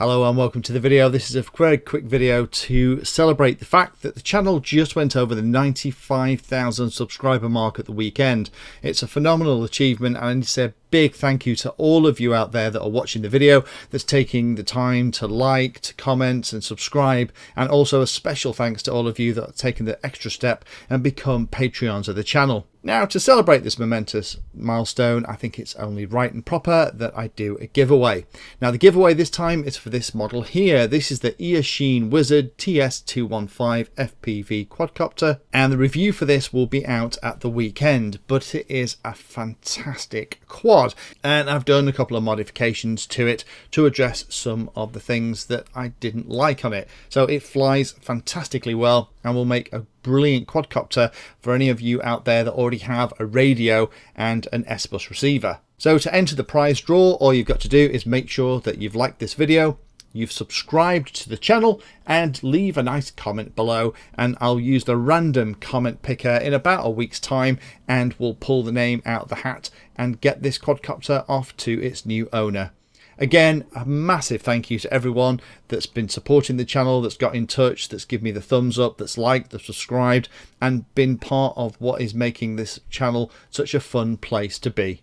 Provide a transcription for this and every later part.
Hello and welcome to the video. This is a very quick video to celebrate the fact that the channel just went over the 95,000 subscriber mark at the weekend. It's a phenomenal achievement, and I need to say a big thank you to all of you out there that are watching the video, that's taking the time to like, to comment and subscribe, and also a special thanks to all of you that are taking the extra step and become Patreons of the channel. Now, to celebrate this momentous milestone, I think it's only right and proper that I do a giveaway. Now, the giveaway this time is for this model here. This is the Eachine Wizard TS215 FPV quadcopter, and the review for this will be out at the weekend, but it is a fantastic quad, and I've done a couple of modifications to it to address some of the things that I didn't like on it. So it flies fantastically well and will make a brilliant quadcopter for any of you out there that already have a radio and an S-Bus receiver. So to enter the prize draw, all you've got to do is make sure that you've liked this video, you've subscribed to the channel, and leave a nice comment below, and I'll use the random comment picker in about a week's time, and we'll pull the name out of the hat and get this quadcopter off to its new owner. Again, a massive thank you to everyone that's been supporting the channel, that's got in touch, that's given me the thumbs up, that's liked, that's subscribed, and been part of what is making this channel such a fun place to be.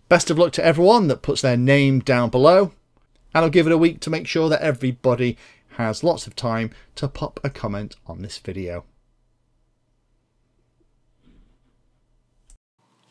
Best of luck to everyone that puts their name down below, and I'll give it a week to make sure that everybody has lots of time to pop a comment on this video.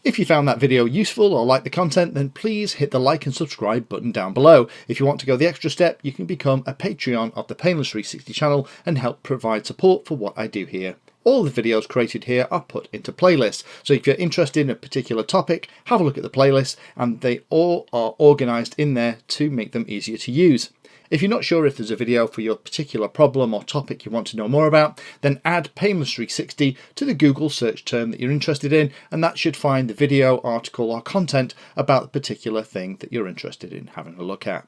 If you found that video useful or like the content, then please hit the like and subscribe button down below. If you want to go the extra step, you can become a Patreon of the Painless 360 channel and help provide support for what I do here. All the videos created here are put into playlists, so if you're interested in a particular topic, have a look at the playlist, and they all are organised in there to make them easier to use. If you're not sure if there's a video for your particular problem or topic you want to know more about, then add Painless 360 to the Google search term that you're interested in, and that should find the video, article or content about the particular thing that you're interested in having a look at.